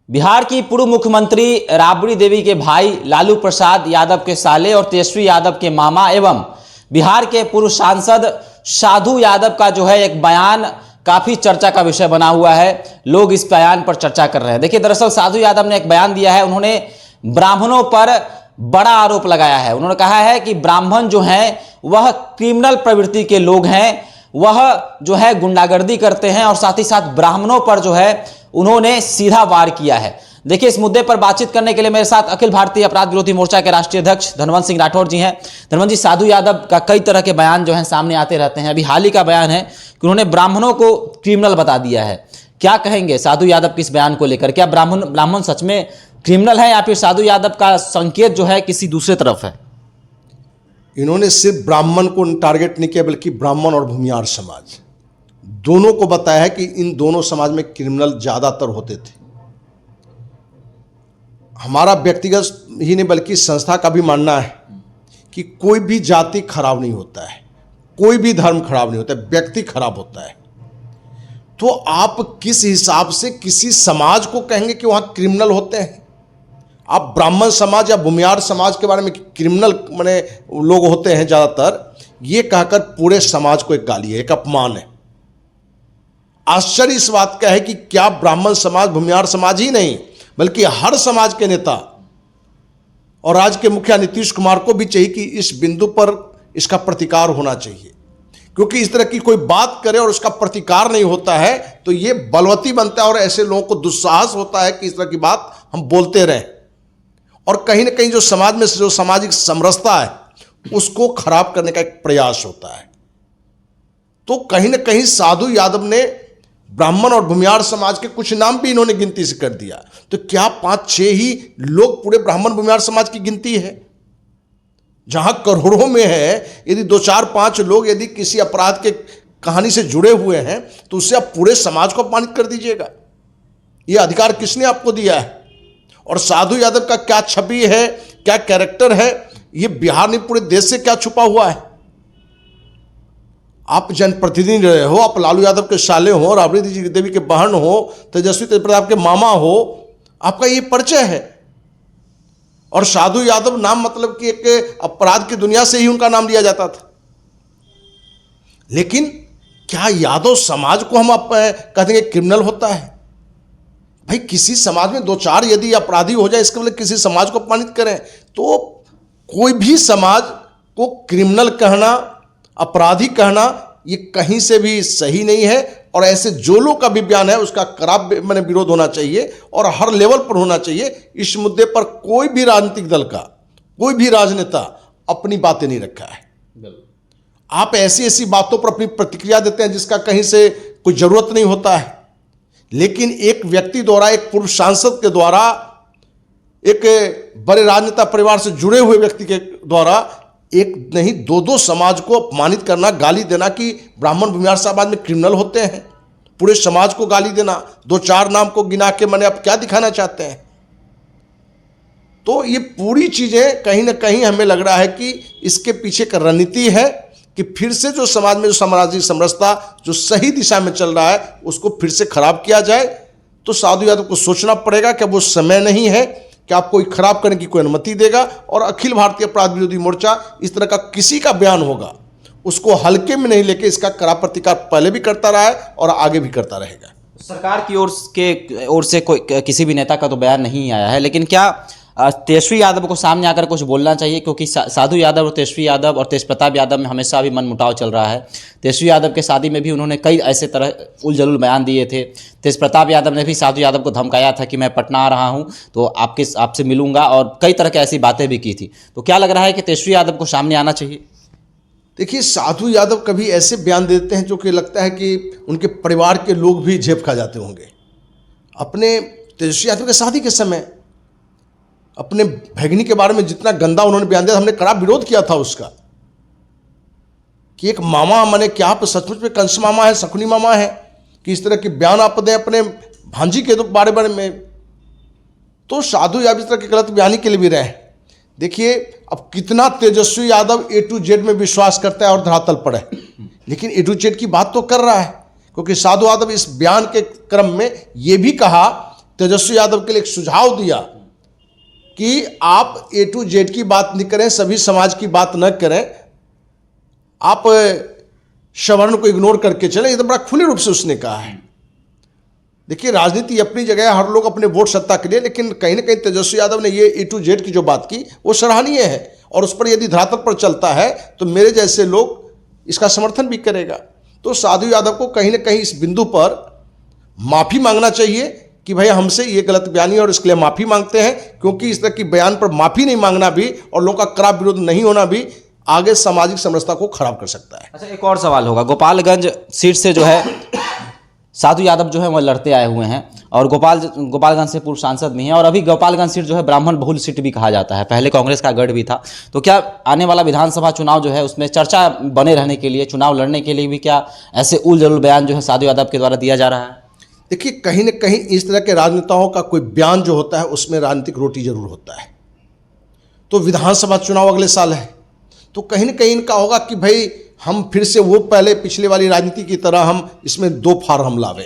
बिहार की पूर्व मुख्यमंत्री राबड़ी देवी के भाई लालू प्रसाद यादव के साले और तेजस्वी यादव के मामा एवं बिहार के पूर्व सांसद साधु यादव का जो है एक बयान काफी चर्चा का विषय बना हुआ है। लोग इस बयान पर चर्चा कर रहे हैं। देखिए, दरअसल साधु यादव ने एक बयान दिया है। उन्होंने ब्राह्मणों पर बड़ा आरोप लगाया है। उन्होंने कहा है कि ब्राह्मण जो हैं वह क्रिमिनल प्रवृत्ति के लोग हैं, वह जो है गुंडागर्दी करते हैं और साथ ही साथ ब्राह्मणों पर जो है उन्होंने सीधा वार किया है। देखिए, इस मुद्दे पर बातचीत करने के लिए मेरे साथ अखिल भारतीय अपराध विरोधी मोर्चा के राष्ट्रीय अध्यक्ष धनवंत सिंह राठौर जी हैं। धनवंत जी, साधु यादव का कई तरह के बयान जो हैं सामने आते रहते हैं। अभी हाल ही का बयान है कि उन्होंने ब्राह्मणों को क्रिमिनल बता दिया है। क्या कहेंगे साधु यादव के इस बयान को लेकर? क्या ब्राह्मण सच में क्रिमिनल है या फिर साधु यादव का संकेत जो है किसी दूसरे तरफ है? इन्होंने सिर्फ ब्राह्मण को टारगेट नहीं किया, बल्कि ब्राह्मण और भूमिहार समाज दोनों को बताया है कि इन दोनों समाज में क्रिमिनल ज्यादातर होते थे। हमारा व्यक्तिगत ही नहीं बल्कि संस्था का भी मानना है कि कोई भी जाति खराब नहीं होता है, कोई भी धर्म खराब नहीं होता है, व्यक्ति खराब होता है। तो आप किस हिसाब से किसी समाज को कहेंगे कि वहां क्रिमिनल होते हैं? आप ब्राह्मण समाज या भूमिहार समाज के बारे में क्रिमिनल माने लोग होते हैं ज्यादातर, ये कहकर पूरे समाज को एक गाली है, एक अपमान है। आश्चर्य इस बात का है कि क्या ब्राह्मण समाज, भूमिहार समाज ही नहीं बल्कि हर समाज के नेता और राज्य के मुखिया नीतीश कुमार को भी चाहिए कि इस बिंदु पर इसका प्रतिकार होना चाहिए। क्योंकि इस तरह की कोई बात करे और उसका प्रतिकार नहीं होता है तो ये बलवती बनता है और ऐसे लोगों को दुस्साहस होता है कि इस तरह की बात हम बोलते रहें। और कहीं ना कहीं जो समाज में जो सामाजिक समरसता है उसको खराब करने का एक प्रयास होता है। तो कहीं ना कहीं साधु यादव ने ब्राह्मण और भूमिहार समाज के कुछ नाम भी इन्होंने गिनती से कर दिया। तो क्या 5-6 ही लोग पूरे ब्राह्मण भूमिहार समाज की गिनती है? जहां करोड़ों में है, यदि 2-4-5 लोग यदि किसी अपराध के कहानी से जुड़े हुए हैं तो उससे आप पूरे समाज को अपमानित कर दीजिएगा। यह अधिकार किसने आपको दिया है? और साधु यादव का क्या छवि है, क्या कैरेक्टर है, यह बिहार नहीं पूरे देश से क्या छुपा हुआ है? आप जनप्रतिनिधि रहे हो, आप लालू यादव के साले हो, राबड़ी देवी के बहन हो, तेजस्वी प्रताप के मामा हो, आपका ये परिचय है। और साधु यादव नाम मतलब कि एक अपराध की दुनिया से ही उनका नाम लिया जाता था। लेकिन क्या यादव समाज को हम आप कहते हैं क्रिमिनल होता है? भाई, किसी समाज में 2-4 यदि अपराधी हो जाए इसके मतलब किसी समाज को अपमानित करें तो कोई भी समाज को क्रिमिनल कहना, अपराधी कहना, ये कहीं से भी सही नहीं है। और ऐसे जो लोग का भी बयान है उसका कड़ा मैंने विरोध होना चाहिए और हर लेवल पर होना चाहिए। इस मुद्दे पर कोई भी राजनीतिक दल का कोई भी राजनेता अपनी बातें नहीं रखा है। आप ऐसी ऐसी बातों पर अपनी प्रतिक्रिया देते हैं जिसका कहीं से कोई जरूरत नहीं होता है। लेकिन एक व्यक्ति द्वारा, एक पूर्व सांसद के द्वारा, एक बड़े राजनेता परिवार से जुड़े हुए व्यक्ति के द्वारा एक नहीं 2-2 समाज को अपमानित करना, गाली देना कि ब्राह्मण भूमिहार समाज में क्रिमिनल होते हैं, पूरे समाज को गाली देना, 2-4 नाम को गिना के मैंने आप क्या दिखाना चाहते हैं? तो ये पूरी चीजें कहीं ना कहीं हमें लग रहा है कि इसके पीछे एक रणनीति है कि फिर से जो समाज में जो सामाजिक समरसता जो सही दिशा में चल रहा है उसको फिर से खराब किया जाए। तो साधु यादव को सोचना पड़ेगा कि वो समय नहीं है कि आप कोई खराब करने की कोई अनुमति देगा। और अखिल भारतीय अपराध विरोधी मोर्चा इस तरह का किसी का बयान होगा उसको हल्के में नहीं लेके इसका कड़ा प्रतिकार पहले भी करता रहा है और आगे भी करता रहेगा। सरकार की ओर से कोई किसी भी नेता का तो बयान नहीं आया है, लेकिन क्या तेजस्वी यादव को सामने आकर कुछ बोलना चाहिए? क्योंकि साधु यादव और तेजस्वी यादव और तेज प्रताप यादव में हमेशा भी मनमुटाव चल रहा है। तेजस्वी यादव के शादी में भी उन्होंने कई ऐसे तरह उलझुल बयान दिए थे। तेज प्रताप यादव ने भी साधु यादव को धमकाया था कि मैं पटना आ रहा हूं तो आपसे मिलूंगा, और कई तरह की ऐसी बातें भी की थी। तो क्या लग रहा है कि तेजस्वी यादव को सामने आना चाहिए? देखिए, साधु यादव कभी ऐसे बयान देते हैं जो कि लगता है कि उनके परिवार के लोग भी झेप खा जाते होंगे। अपने तेजस्वी यादव के शादी के समय अपने भगनी के बारे में जितना गंदा उन्होंने बयान दिया, हमने कड़ा विरोध किया था उसका कि एक मामा माने क्या आप सचमुच में कंस मामा है, शकुनी मामा है कि इस तरह के बयान आप दें अपने भांजी के बारे में। तो साधु यादव इस तरह की गलत बयानी के लिए भी रहे। देखिए, अब कितना Tejashwi Yadav A to Z में विश्वास करता है और धरातल पर है, लेकिन A to Z की बात तो कर रहा है। क्योंकि साधु यादव इस बयान के क्रम में यह भी कहा तेजस्वी यादव के लिए एक सुझाव दिया कि आप A to Z की बात नहीं करें, सभी समाज की बात न करें, आप सवर्ण को इग्नोर करके चलें। ये तो बड़ा खुले रूप से उसने कहा है। देखिए, राजनीति अपनी जगह है, हर लोग अपने वोट सत्ता के लिए, लेकिन कहीं ना कहीं तेजस्वी यादव ने ये A to Z की जो बात की वो सराहनीय है, और उस पर यदि धरातल पर चलता है तो मेरे जैसे लोग इसका समर्थन भी करेगा। तो साधु यादव को कहीं ना कहीं इस बिंदु पर माफ़ी मांगना चाहिए कि भाई हमसे ये गलत बयानी, और इसके लिए माफ़ी मांगते हैं, क्योंकि इस तरह की बयान पर माफ़ी नहीं मांगना भी और लोगों का कड़ा विरोध नहीं होना भी आगे सामाजिक समरसता को खराब कर सकता है। अच्छा, एक और सवाल होगा। गोपालगंज सीट से जो है साधु यादव जो है वो लड़ते आए हुए हैं, और गोपालगंज से पूर्व सांसद भी हैं, और अभी गोपालगंज सीट जो है ब्राह्मण बहुल सीट भी कहा जाता है, पहले कांग्रेस का गढ़ भी था। तो क्या आने वाला विधानसभा चुनाव जो है उसमें चर्चा बने रहने के लिए, चुनाव लड़ने के लिए भी क्या ऐसे उल जलूल बयान जो है साधु यादव के द्वारा दिया जा रहा है? देखिए, कहीं ना कहीं इस तरह के राजनेताओं का कोई बयान जो होता है उसमें राजनीतिक रोटी जरूर होता है। तो विधानसभा चुनाव अगले साल है, तो कहीं ना कहीं इनका होगा कि भाई हम फिर से वो पहले पिछले वाली राजनीति की तरह हम इसमें दो फार हम लावें।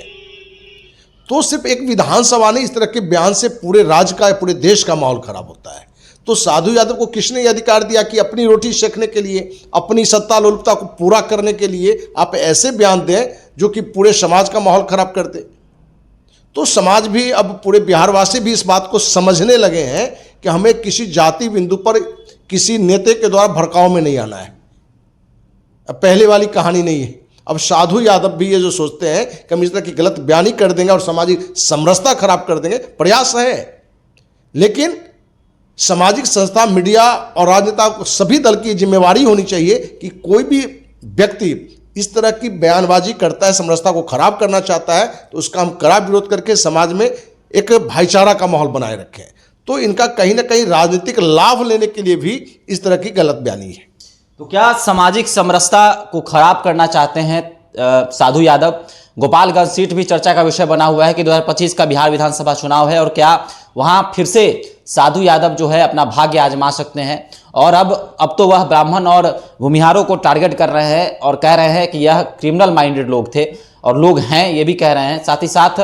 तो सिर्फ एक विधानसभा नहीं, इस तरह के बयान से पूरे राज्य का, पूरे देश का माहौल खराब होता है। तो साधु यादव को किसने अधिकार दिया कि अपनी रोटी सेकने के लिए, अपनी सत्ता लोलुपता को पूरा करने के लिए आप ऐसे बयान दें जो कि पूरे समाज का माहौल खराब कर दे? तो समाज भी, अब पूरे बिहारवासी भी इस बात को समझने लगे हैं कि हमें किसी जाति बिंदु पर किसी नेता के द्वारा भड़काव में नहीं आना है। अब पहले वाली कहानी नहीं है। अब साधु यादव भी ये जो सोचते हैं कि हम इस तरह की गलत बयानी कर देंगे और सामाजिक समरसता खराब कर देंगे, प्रयास है, लेकिन सामाजिक संस्था, मीडिया और राजनेता को, सभी दल की जिम्मेवारी होनी चाहिए कि कोई भी व्यक्ति इस तरह की बयानबाजी करता है, समरसता को खराब करना चाहता है, तो उसका हम कड़ा विरोध करके समाज में एक भाईचारा का माहौल बनाए रखें। तो इनका कहीं ना कहीं राजनीतिक लाभ लेने के लिए भी इस तरह की गलत बयानी है। तो क्या सामाजिक समरसता को खराब करना चाहते हैं साधु यादव? गोपालगंज सीट भी चर्चा का विषय बना हुआ है कि 2025 का बिहार विधानसभा चुनाव है, और क्या वहां फिर से साधु यादव जो है अपना भाग्य आजमा सकते हैं? और अब तो वह ब्राह्मण और भूमिहारों को टारगेट कर रहे हैं और कह रहे हैं कि यह क्रिमिनल माइंडेड लोग थे, और लोग हैं ये भी कह रहे हैं। साथ ही साथ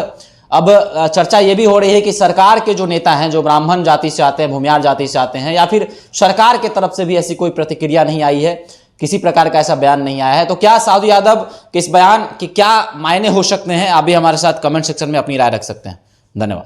अब चर्चा ये भी हो रही है कि सरकार के जो नेता हैं, जो ब्राह्मण जाति से आते हैं, भूमिहार जाति से आते हैं, या फिर सरकार के तरफ से भी ऐसी कोई प्रतिक्रिया नहीं आई है, किसी प्रकार का ऐसा बयान नहीं आया है। तो क्या साधु यादव के इस बयान के क्या मायने हो सकते हैं? आप भी हमारे साथ कमेंट सेक्शन में अपनी राय रख सकते हैं। धन्यवाद।